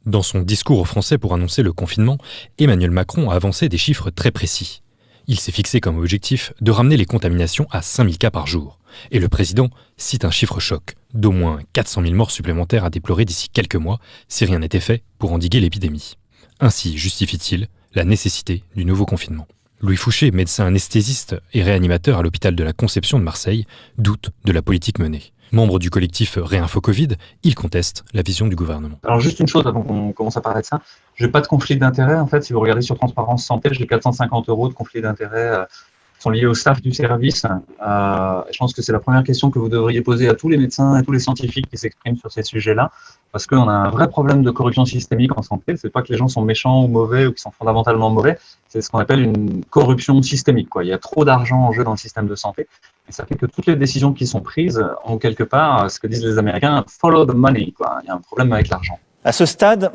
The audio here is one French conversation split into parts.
Dans son discours aux Français pour annoncer le confinement, Emmanuel Macron a avancé des chiffres très précis. Il s'est fixé comme objectif de ramener les contaminations à 5000 cas par jour. Et le président cite un chiffre choc, d'au moins 400 000 morts supplémentaires à déplorer d'ici quelques mois si rien n'était fait pour endiguer l'épidémie. Ainsi justifie-t-il la nécessité du nouveau confinement. Louis Fouché, médecin anesthésiste et réanimateur à l'hôpital de la Conception de Marseille, doute de la politique menée. Membre du collectif Réinfo Covid, il conteste la vision du gouvernement. Alors juste une chose avant qu'on commence à parler de ça, je n'ai pas de conflit d'intérêt en fait. Si vous regardez sur Transparence Santé, j'ai 450 € de conflit d'intérêt qui sont liés au staff du service. Je pense que c'est la première question que vous devriez poser à tous les médecins et tous les scientifiques qui s'expriment sur ces sujets-là, parce qu'on a un vrai problème de corruption systémique en santé. C'est pas que les gens sont méchants ou mauvais ou qui sont fondamentalement mauvais, c'est ce qu'on appelle une corruption systémique, quoi. Il y a trop d'argent en jeu dans le système de santé. Et ça fait que toutes les décisions qui sont prises ont quelque part, ce que disent les Américains, follow the money, quoi. Il y a un problème avec l'argent. À ce stade,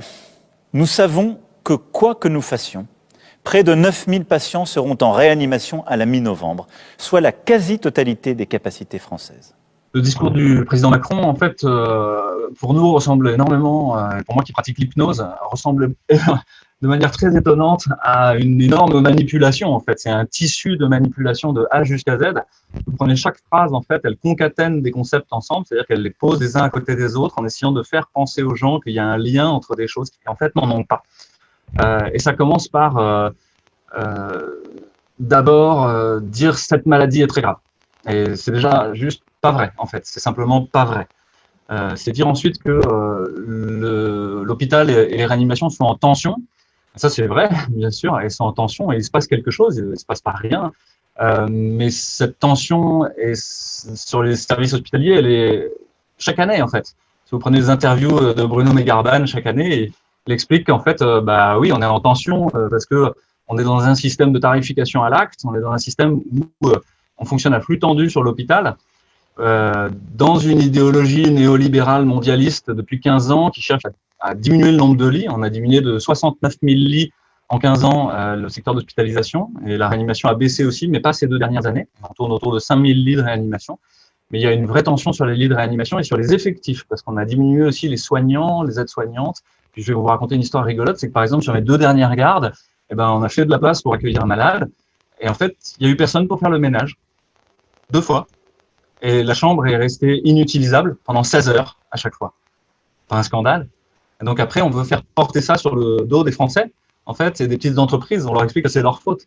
nous savons que quoi que nous fassions, près de 9000 patients seront en réanimation à la mi-novembre, soit la quasi-totalité des capacités françaises. Le discours du président Macron, en fait, pour nous, ressemble énormément, pour moi qui pratique l'hypnose, ressemble de manière très étonnante à une énorme manipulation. En fait, c'est un tissu de manipulation de A jusqu'à Z. Vous prenez chaque phrase, en fait, elle concatène des concepts ensemble, c'est-à-dire qu'elle les pose les uns à côté des autres en essayant de faire penser aux gens qu'il y a un lien entre des choses qui, en fait, n'en ont pas. Et ça commence par d'abord dire cette maladie est très grave. Et c'est déjà juste pas vrai, en fait. C'est simplement pas vrai. C'est dire ensuite que l'hôpital et les réanimations sont en tension. Ça, c'est vrai, bien sûr, elles sont en tension et il se passe quelque chose, il ne se passe pas rien. Mais cette tension sur les services hospitaliers, elle est chaque année, en fait. Si vous prenez les interviews de Bruno Megarban chaque année, il explique qu'en fait, bah oui, on est en tension parce que on est dans un système de tarification à l'acte, on est dans un système où on fonctionne à flux tendu sur l'hôpital, dans une idéologie néolibérale mondialiste depuis 15 ans qui cherche à diminuer le nombre de lits. On a diminué de 69 000 lits en 15 ans le secteur d'hospitalisation, et la réanimation a baissé aussi, mais pas ces 2 dernières années. On tourne autour de 5 000 lits de réanimation. Mais il y a une vraie tension sur les lits de réanimation et sur les effectifs, parce qu'on a diminué aussi les soignants, les aides-soignantes. Puis je vais vous raconter une histoire rigolote, c'est que par exemple sur mes 2 dernières gardes, on a fait de la place pour accueillir un malade, et en fait, il n'y a eu personne pour faire le ménage, 2 fois. Et la chambre est restée inutilisable pendant 16 heures à chaque fois. Pas un scandale. Et donc après, on veut faire porter ça sur le dos des Français. En fait, c'est des petites entreprises, on leur explique que c'est leur faute.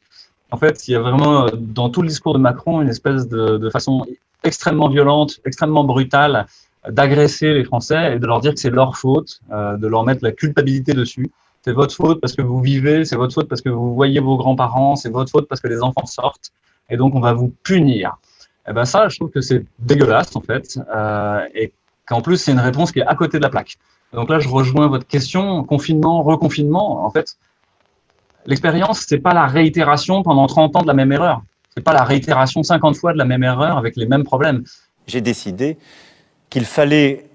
En fait, il y a vraiment, dans tout le discours de Macron, une espèce de façon extrêmement violente, extrêmement brutale, d'agresser les Français et de leur dire que c'est leur faute, de leur mettre la culpabilité dessus. C'est votre faute parce que vous vivez, c'est votre faute parce que vous voyez vos grands-parents, c'est votre faute parce que les enfants sortent, et donc on va vous punir. Et ben ça, je trouve que c'est dégueulasse en fait, et qu'en plus c'est une réponse qui est à côté de la plaque. Donc là, je rejoins votre question, confinement, reconfinement. En fait, l'expérience, c'est pas la réitération pendant 30 ans de la même erreur. C'est pas la réitération 50 fois de la même erreur avec les mêmes problèmes. J'ai décidé qu'il fallait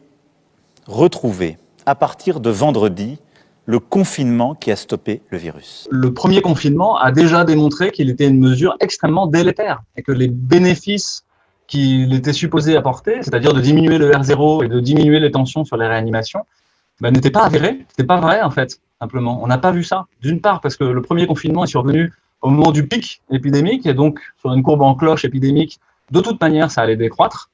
retrouver, à partir de vendredi, le confinement qui a stoppé le virus. Le premier confinement a déjà démontré qu'il était une mesure extrêmement délétère et que les bénéfices qu'il était supposé apporter, c'est-à-dire de diminuer le R0 et de diminuer les tensions sur les réanimations, n'étaient pas avérés. C'était pas vrai, en fait, simplement. On n'a pas vu ça. D'une part, parce que le premier confinement est survenu au moment du pic épidémique, et donc, sur une courbe en cloche épidémique, de toute manière, ça allait décroître.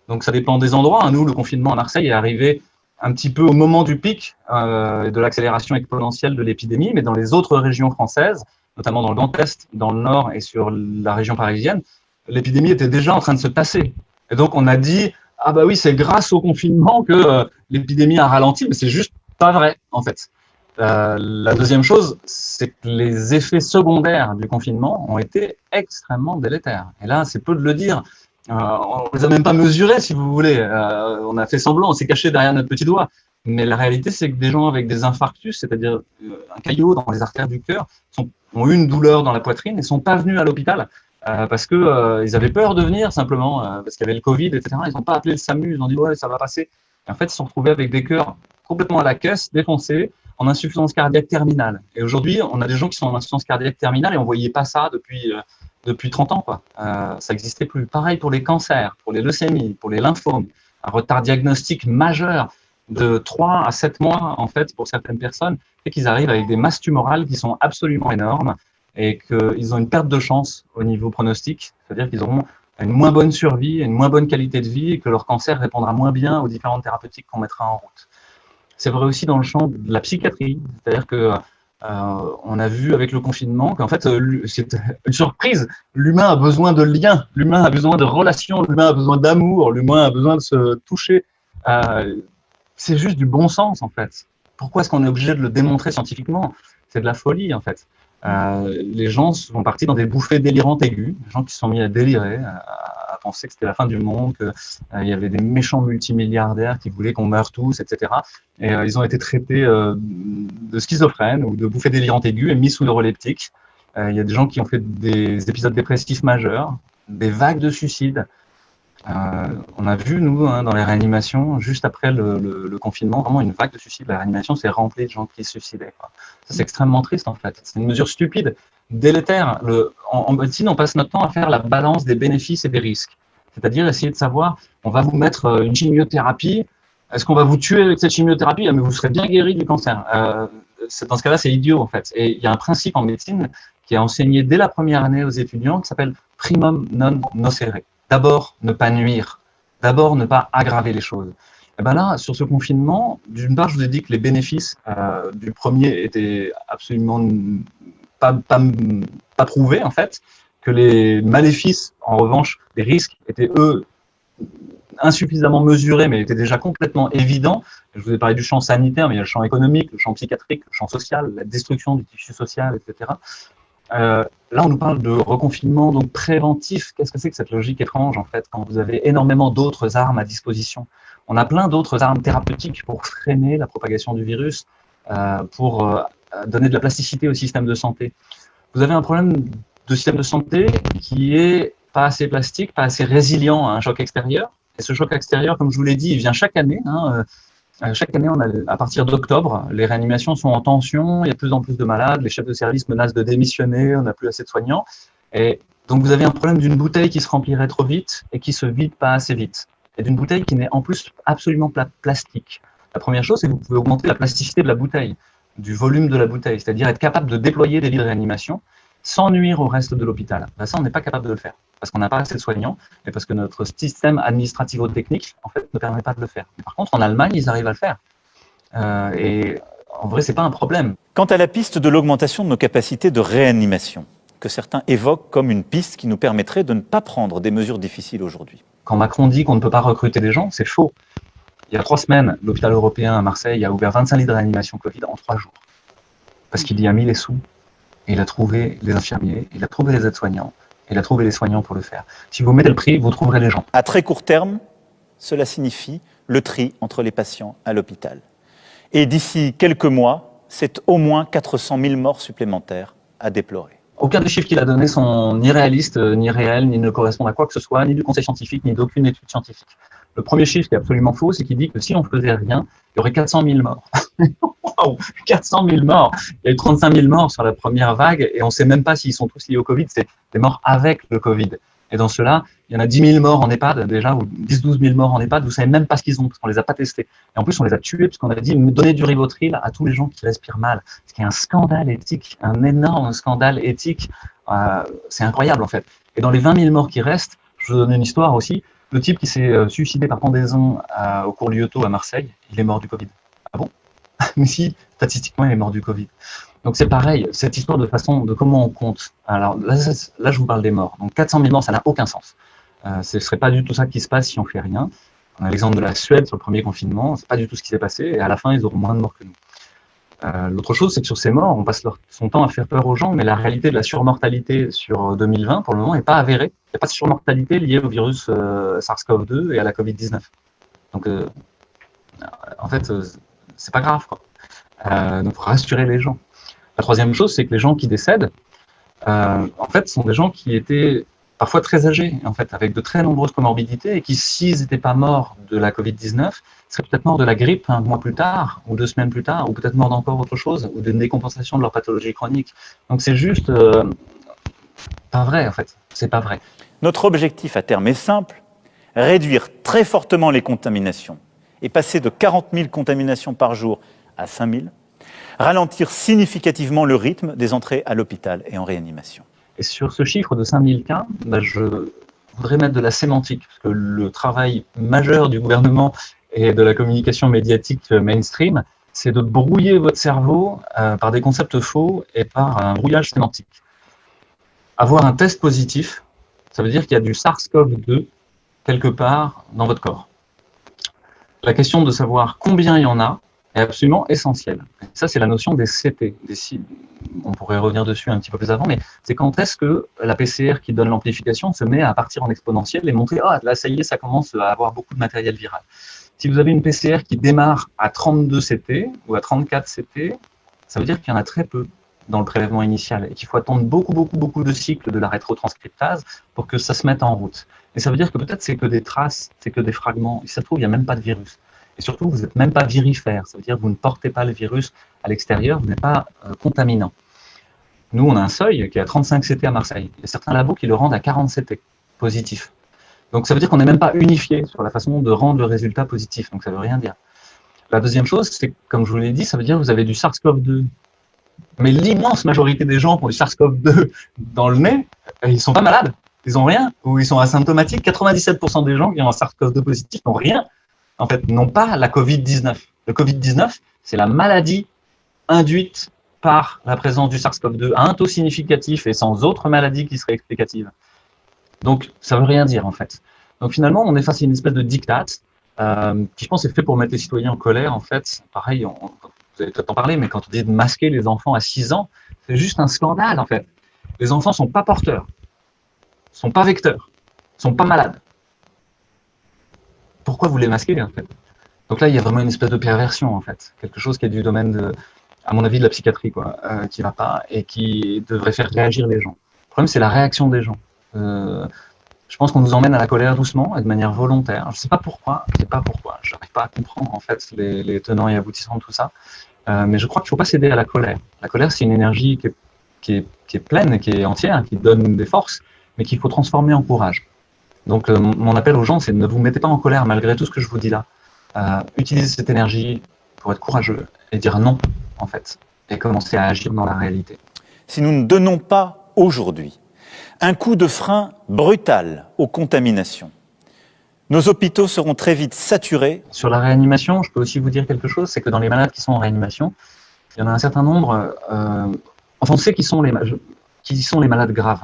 Donc, ça dépend des endroits. Nous, le confinement à Marseille est arrivé un petit peu au moment du pic de l'accélération exponentielle de l'épidémie, mais dans les autres régions françaises, notamment dans le Grand Est, dans le Nord et sur la région parisienne, l'épidémie était déjà en train de se tasser. Et donc, on a dit, ah bah oui, c'est grâce au confinement que l'épidémie a ralenti, mais c'est juste pas vrai, en fait. La deuxième chose, c'est que les effets secondaires du confinement ont été extrêmement délétères. Et là, c'est peu de le dire. On ne les a même pas mesurés, si vous voulez. On a fait semblant, on s'est caché derrière notre petit doigt. Mais la réalité, c'est que des gens avec des infarctus, c'est-à-dire un caillot dans les artères du cœur, ont eu une douleur dans la poitrine et ne sont pas venus à l'hôpital parce qu'ils avaient peur de venir simplement, parce qu'il y avait le Covid, etc. Ils n'ont pas appelé le SAMU, ils ont dit « ouais, ça va passer ». Et en fait, ils se sont retrouvés avec des cœurs complètement à la caisse, défoncés, en insuffisance cardiaque terminale. Et aujourd'hui, on a des gens qui sont en insuffisance cardiaque terminale et on ne voyait pas ça depuis 30 ans, quoi. Ça n'existait plus. Pareil pour les cancers, pour les leucémies, pour les lymphomes. Un retard diagnostique majeur. de 3 à 7 mois, en fait, pour certaines personnes, et qu'ils arrivent avec des masses tumorales qui sont absolument énormes et qu'ils ont une perte de chance au niveau pronostic, c'est-à-dire qu'ils auront une moins bonne survie, une moins bonne qualité de vie et que leur cancer répondra moins bien aux différentes thérapeutiques qu'on mettra en route. C'est vrai aussi dans le champ de la psychiatrie, c'est-à-dire que on a vu avec le confinement qu'en fait, c'est une surprise. L'humain a besoin de liens, l'humain a besoin de relations, l'humain a besoin d'amour, l'humain a besoin de se toucher. C'est juste du bon sens, en fait. Pourquoi est-ce qu'on est obligé de le démontrer scientifiquement? C'est de la folie, en fait. Les gens sont partis dans des bouffées délirantes aiguës, les gens qui se sont mis à délirer, à penser que c'était la fin du monde, qu'il y avait des méchants multimilliardaires qui voulaient qu'on meure tous, etc. Et ils ont été traités de schizophrènes ou de bouffées délirantes aiguës et mis sous neuroleptiques. Il y a des gens qui ont fait des épisodes dépressifs majeurs, des vagues de suicides. On a vu, nous, dans les réanimations, juste après le confinement, vraiment une vague de suicides. La réanimation s'est remplie de gens qui se suicidaient. Ça, c'est extrêmement triste, en fait. C'est une mesure stupide, délétère. En médecine, on passe notre temps à faire la balance des bénéfices et des risques. C'est-à-dire essayer de savoir, on va vous mettre une chimiothérapie, est-ce qu'on va vous tuer avec cette chimiothérapie? Mais vous serez bien guéri du cancer. Dans ce cas-là, c'est idiot, en fait. Et il y a un principe en médecine qui est enseigné dès la première année aux étudiants qui s'appelle primum non nocere. D'abord, ne pas nuire. D'abord, ne pas aggraver les choses. Et ben là, sur ce confinement, d'une part, je vous ai dit que les bénéfices du premier étaient absolument pas prouvés, en fait, que les maléfices, en revanche, les risques étaient, eux, insuffisamment mesurés, mais étaient déjà complètement évidents. Je vous ai parlé du champ sanitaire, mais il y a le champ économique, le champ psychiatrique, le champ social, la destruction du tissu social, etc. Là, on nous parle de reconfinement donc préventif. Qu'est-ce que c'est que cette logique étrange, en fait, quand vous avez énormément d'autres armes à disposition? On a plein d'autres armes thérapeutiques pour freiner la propagation du virus, pour donner de la plasticité au système de santé. Vous avez un problème de système de santé qui est pas assez plastique, pas assez résilient à un choc extérieur. Et ce choc extérieur, comme je vous l'ai dit, il vient chaque année. Chaque année, à partir d'octobre, les réanimations sont en tension, il y a de plus en plus de malades, les chefs de service menacent de démissionner, on n'a plus assez de soignants. Et donc vous avez un problème d'une bouteille qui se remplirait trop vite et qui se vide pas assez vite. Et d'une bouteille qui n'est en plus absolument plastique. La première chose, c'est que vous pouvez augmenter la plasticité de la bouteille, du volume de la bouteille, c'est-à-dire être capable de déployer des lits de réanimation sans nuire au reste de l'hôpital. Ben ça, on n'est pas capable de le faire, parce qu'on n'a pas assez de soignants, et parce que notre système administrativo-technique, en fait, ne permet pas de le faire. Mais par contre, en Allemagne, ils arrivent à le faire. Et en vrai, c'est pas un problème. Quant à la piste de l'augmentation de nos capacités de réanimation, que certains évoquent comme une piste qui nous permettrait de ne pas prendre des mesures difficiles aujourd'hui. Quand Macron dit qu'on ne peut pas recruter des gens, c'est faux. Il y a 3 semaines, l'hôpital européen à Marseille a ouvert 25 lits de réanimation Covid en 3 jours. Parce qu'il y a mis les sous. Et il a trouvé les infirmiers, il a trouvé les aides-soignants, il a trouvé les soignants pour le faire. Si vous mettez le prix, vous trouverez les gens. À très court terme, cela signifie le tri entre les patients à l'hôpital. Et d'ici quelques mois, c'est au moins 400 000 morts supplémentaires à déplorer. Aucun des chiffres qu'il a donnés sont ni réalistes, ni réels, ni ne correspondent à quoi que ce soit, ni du conseil scientifique, ni d'aucune étude scientifique. Le premier chiffre qui est absolument faux, c'est qu'il dit que si on ne faisait rien, il y aurait 400 000 morts. Wow, 400 000 morts. Il y a eu 35 000 morts sur la première vague et on ne sait même pas s'ils sont tous liés au Covid. C'est des morts avec le Covid. Et dans ceux-là, il y en a 10 000 morts en EHPAD déjà, ou 10-12 000 morts en EHPAD. Vous ne savez même pas ce qu'ils ont parce qu'on ne les a pas testés. Et en plus, on les a tués parce qu'on a dit donner du Rivotril à tous les gens qui respirent mal. Ce qui est un scandale éthique, un énorme scandale éthique. C'est incroyable en fait. Et dans les 20 000 morts qui restent, je vous donne une histoire aussi. Le type qui s'est suicidé par pendaison au cours Lyoto à Marseille, il est mort du Covid. Ah bon? Mais si, statistiquement, il est mort du Covid. Donc c'est pareil, cette histoire de façon de comment on compte. Alors là je vous parle des morts. Donc 400 000 morts, ça n'a aucun sens. Ce ne serait pas du tout ça qui se passe si on fait rien. On a l'exemple de la Suède sur le premier confinement, c'est pas du tout ce qui s'est passé, et à la fin, ils auront moins de morts que nous. L'autre chose, c'est que sur ces morts, on passe son temps à faire peur aux gens, mais la réalité de la surmortalité sur 2020, pour le moment, n'est pas avérée. Il n'y a pas de surmortalité liée au virus SARS-CoV-2 et à la Covid-19. Donc, en fait, c'est pas grave, quoi. Donc, il faut rassurer les gens. La troisième chose, c'est que les gens qui décèdent, en fait, sont des gens qui étaient parfois très âgés, en fait, avec de très nombreuses comorbidités, et qui, s'ils n'étaient pas morts de la Covid-19, seraient peut-être morts de la grippe un mois plus tard, ou 2 semaines plus tard, ou peut-être morts d'encore autre chose, ou d'une décompensation de leur pathologie chronique. Donc c'est juste pas vrai, en fait. C'est pas vrai. Notre objectif à terme est simple, réduire très fortement les contaminations et passer de 40 000 contaminations par jour à 5 000, ralentir significativement le rythme des entrées à l'hôpital et en réanimation. Et sur ce chiffre de 5000 cas, je voudrais mettre de la sémantique, parce que le travail majeur du gouvernement et de la communication médiatique mainstream, c'est de brouiller votre cerveau par des concepts faux et par un brouillage sémantique. Avoir un test positif, ça veut dire qu'il y a du SARS-CoV-2 quelque part dans votre corps. La question de savoir combien il y en a est absolument essentielle. Et ça, c'est la notion des CT. On pourrait revenir dessus un petit peu plus avant, mais c'est quand est-ce que la PCR qui donne l'amplification se met à partir en exponentielle et montrer « Ah, là, ça y est, ça commence à avoir beaucoup de matériel viral ». Si vous avez une PCR qui démarre à 32 CT ou à 34 CT, ça veut dire qu'il y en a très peu dans le prélèvement initial et qu'il faut attendre beaucoup de cycles de la rétrotranscriptase pour que ça se mette en route. Et ça veut dire que peut-être c'est que des traces, c'est que des fragments. Et ça se trouve, il n'y a même pas de virus. Et surtout, vous n'êtes même pas virifère. Ça veut dire que vous ne portez pas le virus à l'extérieur, vous n'êtes pas contaminant. Nous, on a un seuil qui est à 35 CT à Marseille. Il y a certains labos qui le rendent à 40 CT positif. Donc ça veut dire qu'on n'est même pas unifié sur la façon de rendre le résultat positif. Donc ça ne veut rien dire. La deuxième chose, c'est comme je vous l'ai dit, ça veut dire que vous avez du SARS-CoV-2. Mais l'immense majorité des gens qui ont du SARS-CoV-2 dans le nez, ils ne sont pas malades. Ils n'ont rien, ou ils sont asymptomatiques. 97% des gens qui ont un SARS-CoV-2 positif n'ont rien. En fait, n'ont pas la Covid-19. Le Covid-19, c'est la maladie induite par la présence du SARS-CoV-2 à un taux significatif et sans autre maladie qui serait explicative. Donc, ça ne veut rien dire, en fait. Donc, finalement, on est face à une espèce de diktat qui, je pense, est fait pour mettre les citoyens en colère, en fait. Pareil, vous allez peut-être en parler, mais quand on dit de masquer les enfants à 6 ans, c'est juste un scandale, en fait. Les enfants ne sont pas porteurs, ne sont pas vecteurs, ne sont pas malades. Pourquoi vous les masquez, en fait? Donc là, il y a vraiment une espèce de perversion, en fait. Quelque chose qui est du domaine, à mon avis, de la psychiatrie, quoi, qui ne va pas et qui devrait faire réagir les gens. Le problème, c'est la réaction des gens. Je pense qu'on nous emmène à la colère doucement et de manière volontaire. Je ne sais pas pourquoi, je n'arrive pas à comprendre, en fait, les tenants et aboutissants de tout ça. Mais je crois qu'il ne faut pas céder à la colère. La colère, c'est une énergie qui est pleine, qui est entière, qui donne des forces, mais qu'il faut transformer en courage. Donc, mon appel aux gens, c'est ne vous mettez pas en colère malgré tout ce que je vous dis là. Utilisez cette énergie pour être courageux et dire non, en fait, et commencer à agir dans la réalité. Si nous ne donnons pas aujourd'hui un coup de frein brutal aux contaminations, nos hôpitaux seront très vite saturés. Sur la réanimation, je peux aussi vous dire quelque chose, c'est que dans les malades qui sont en réanimation, il y en a un certain nombre, on sait qui sont les malades graves.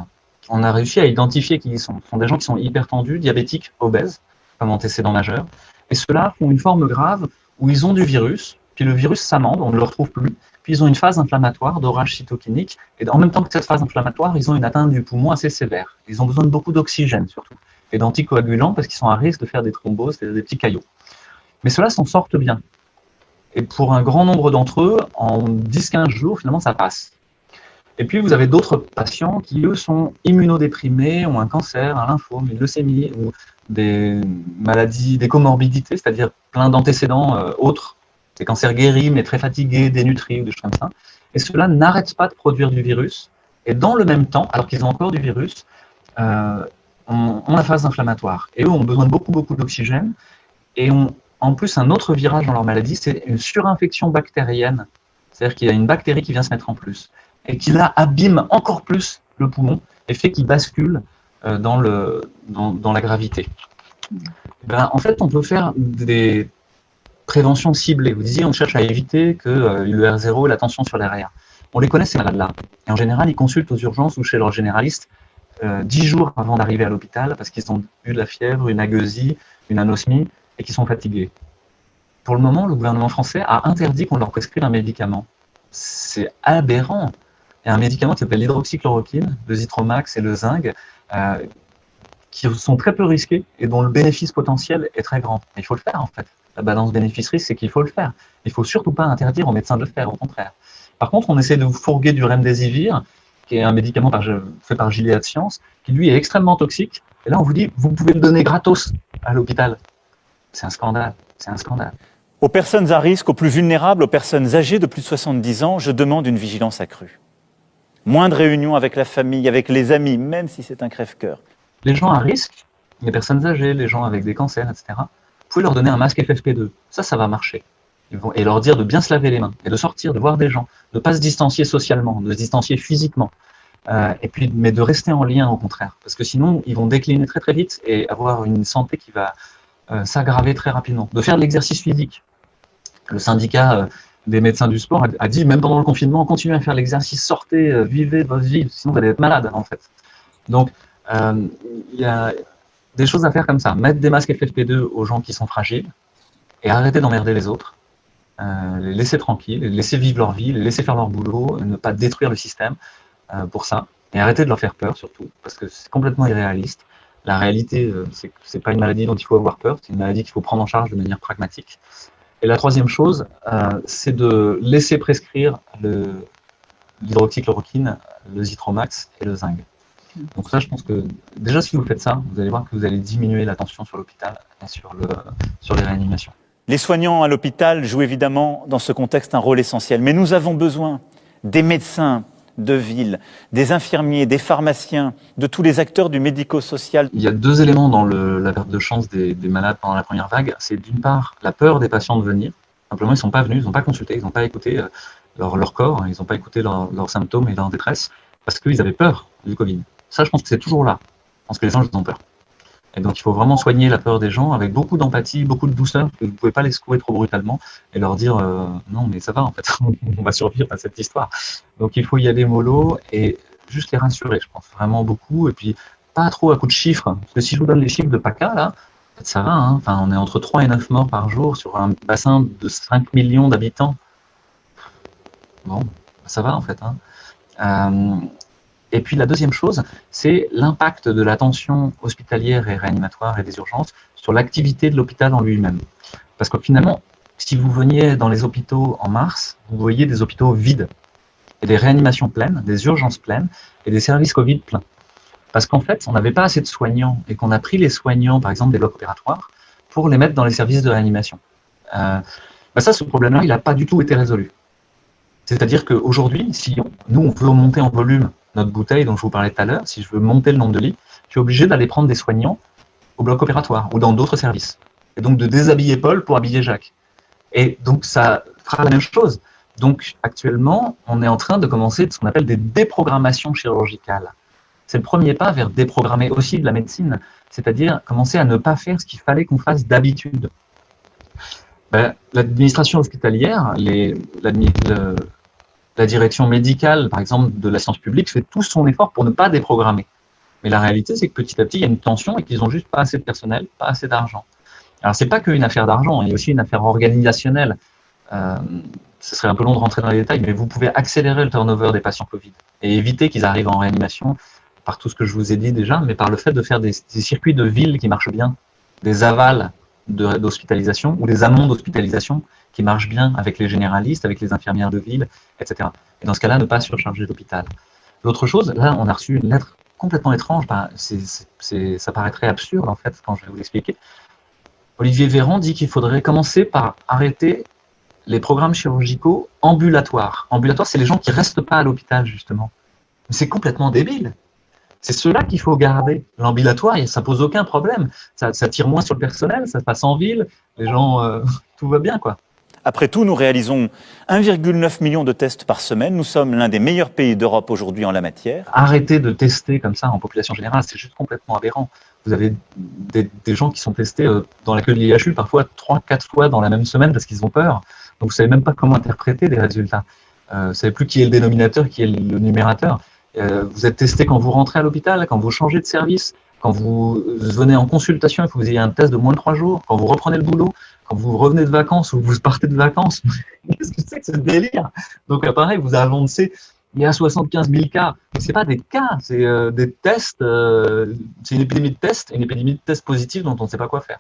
On a réussi à identifier qui ils sont. Ce sont des gens qui sont hypertendus, diabétiques, obèses, comme antécédent majeur. Et ceux-là font une forme grave où ils ont du virus, puis le virus s'amende, on ne le retrouve plus, puis ils ont une phase inflammatoire d'orage cytokinique, et en même temps que cette phase inflammatoire, ils ont une atteinte du poumon assez sévère. Ils ont besoin de beaucoup d'oxygène surtout, et d'anticoagulants parce qu'ils sont à risque de faire des thromboses, des petits caillots. Mais ceux-là s'en sortent bien. Et pour un grand nombre d'entre eux, en 10-15 jours, finalement, ça passe. Et puis, vous avez d'autres patients qui, eux, sont immunodéprimés, ont un cancer, un lymphome, une leucémie, ou des maladies, des comorbidités, c'est-à-dire plein d'antécédents autres, des cancers guéris, mais très fatigués, dénutris, ou des choses comme ça. Et ceux-là n'arrêtent pas de produire du virus, et dans le même temps, alors qu'ils ont encore du virus, ont la phase inflammatoire. Et eux ont besoin de beaucoup d'oxygène, et ont en plus un autre virage dans leur maladie, c'est une surinfection bactérienne. C'est-à-dire qu'il y a une bactérie qui vient se mettre en plus, et qui là abîme encore plus le poumon, et fait qu'il bascule dans la gravité. En fait, on peut faire des préventions ciblées. Vous disiez, on cherche à éviter que le R0 et la tension sur les RR. On les connaît, ces malades-là. Et en général, ils consultent aux urgences ou chez leur généraliste 10 jours avant d'arriver à l'hôpital parce qu'ils ont eu de la fièvre, une agueusie, une anosmie et qu'ils sont fatigués. Pour le moment, le gouvernement français a interdit qu'on leur prescrive un médicament. C'est aberrant. Il y a un médicament qui s'appelle l'hydroxychloroquine, le Zithromax et le zinc, qui sont très peu risqués et dont le bénéfice potentiel est très grand. Il faut le faire, en fait. La balance bénéfice-risque, c'est qu'il faut le faire. Il ne faut surtout pas interdire aux médecins de le faire, au contraire. Par contre, on essaie de vous fourguer du remdesivir, qui est un médicament fait par Gilead Sciences, qui lui est extrêmement toxique. Et là, on vous dit, vous pouvez le donner gratos à l'hôpital. C'est un scandale. C'est un scandale. Aux personnes à risque, aux plus vulnérables, aux personnes âgées de plus de 70 ans, je demande une vigilance accrue. Moins de réunions avec la famille, avec les amis, même si c'est un crève-cœur. Les gens à risque, les personnes âgées, les gens avec des cancers, etc., pouvez leur donner un masque FFP2. Ça va marcher. Et leur dire de bien se laver les mains, et de sortir, de voir des gens, de ne pas se distancier socialement, de se distancier physiquement. Mais de rester en lien au contraire. Parce que sinon, ils vont décliner très très vite et avoir une santé qui va s'aggraver très rapidement. De faire de l'exercice physique. Le syndicat des médecins du sport a dit, même pendant le confinement, continuez à faire l'exercice, sortez, vivez votre vie, sinon vous allez être malade en fait. Donc, il y a des choses à faire comme ça. Mettre des masques FFP2 aux gens qui sont fragiles et arrêter d'emmerder les autres. Les laisser tranquilles, les laisser vivre leur vie, les laisser faire leur boulot, ne pas détruire le système pour ça. Et arrêter de leur faire peur surtout, parce que c'est complètement irréaliste. La réalité, c'est pas une maladie dont il faut avoir peur, c'est une maladie qu'il faut prendre en charge de manière pragmatique. Et la troisième chose, c'est de laisser prescrire l'hydroxychloroquine, le Zithromax et le zinc. Donc ça, je pense que déjà, si vous faites ça, vous allez voir que vous allez diminuer la tension sur l'hôpital et sur les réanimations. Les soignants à l'hôpital jouent évidemment dans ce contexte un rôle essentiel, mais nous avons besoin des médecins de ville, des infirmiers, des pharmaciens, de tous les acteurs du médico-social. Il y a deux éléments dans la perte de chance des malades pendant la première vague. C'est d'une part la peur des patients de venir. Simplement, ils ne sont pas venus, ils n'ont pas consulté, ils n'ont pas écouté leur corps, ils n'ont pas écouté leurs symptômes et leur détresse parce qu'ils avaient peur du Covid. Ça, je pense que c'est toujours là. Je pense que les gens ils ont peur. Et donc, il faut vraiment soigner la peur des gens avec beaucoup d'empathie, beaucoup de douceur. Vous ne pouvez pas les secouer trop brutalement et leur dire non, mais ça va, en fait, on va survivre à cette histoire. Donc, il faut y aller mollo et juste les rassurer, je pense, vraiment beaucoup. Et puis, pas trop à coup de chiffres. Parce que si je vous donne les chiffres de PACA, là, ça va. Hein. Enfin, on est entre 3 et 9 morts par jour sur un bassin de 5 millions d'habitants. Bon, ça va, en fait. Hein. Et puis la deuxième chose, c'est l'impact de la tension hospitalière et réanimatoire et des urgences sur l'activité de l'hôpital en lui-même. Parce que finalement, si vous veniez dans les hôpitaux en mars, vous voyez des hôpitaux vides, et des réanimations pleines, des urgences pleines, et des services Covid pleins. Parce qu'en fait, on n'avait pas assez de soignants, et qu'on a pris les soignants, par exemple des blocs opératoires, pour les mettre dans les services de réanimation. Ça, ce problème-là, il n'a pas du tout été résolu. C'est-à-dire qu'aujourd'hui, si nous, on veut monter en volume notre bouteille dont je vous parlais tout à l'heure, si je veux monter le nombre de lits, je suis obligé d'aller prendre des soignants au bloc opératoire ou dans d'autres services. Et donc de déshabiller Paul pour habiller Jacques. Et donc ça fera la même chose. Donc actuellement, on est en train de commencer ce qu'on appelle des déprogrammations chirurgicales. C'est le premier pas vers déprogrammer aussi de la médecine, c'est-à-dire commencer à ne pas faire ce qu'il fallait qu'on fasse d'habitude. L'administration hospitalière, la direction médicale, par exemple, de la science publique, fait tout son effort pour ne pas déprogrammer. Mais la réalité, c'est que petit à petit, il y a une tension et qu'ils n'ont juste pas assez de personnel, pas assez d'argent. Alors, ce n'est pas qu'une affaire d'argent, il y a aussi une affaire organisationnelle. Ce serait un peu long de rentrer dans les détails, mais vous pouvez accélérer le turnover des patients Covid et éviter qu'ils arrivent en réanimation par tout ce que je vous ai dit déjà, mais par le fait de faire des circuits de ville qui marchent bien, des avals d'hospitalisation ou des amont d'hospitalisation qui marchent bien avec les généralistes, avec les infirmières de ville, etc. Et dans ce cas-là, ne pas surcharger l'hôpital. L'autre chose, là, on a reçu une lettre complètement étrange, ça paraîtrait absurde en fait quand je vais vous l'expliquer. Olivier Véran dit qu'il faudrait commencer par arrêter les programmes chirurgicaux ambulatoires. Ambulatoires, c'est les gens qui ne restent pas à l'hôpital, justement. Mais c'est complètement débile. C'est cela qu'il faut garder. L'ambulatoire, ça pose aucun problème. Ça tire moins sur le personnel, ça se passe en ville, les gens, tout va bien, quoi. Après tout, nous réalisons 1,9 million de tests par semaine. Nous sommes l'un des meilleurs pays d'Europe aujourd'hui en la matière. Arrêtez de tester comme ça en population générale, c'est juste complètement aberrant. Vous avez des gens qui sont testés dans l'accueil de l'IHU parfois 3-4 fois dans la même semaine parce qu'ils ont peur. Donc vous ne savez même pas comment interpréter les résultats. Vous ne savez plus qui est le dénominateur, qui est le numérateur. Vous êtes testé quand vous rentrez à l'hôpital, quand vous changez de service, quand vous venez en consultation, il faut que vous ayez un test de moins de 3 jours, quand vous reprenez le boulot, quand vous revenez de vacances ou vous partez de vacances. Qu'est-ce que c'est que ce délire? Donc pareil, vous avancez, il y a 75 000 cas. Ce n'est pas des cas, c'est des tests, c'est une épidémie de tests positifs dont on ne sait pas quoi faire.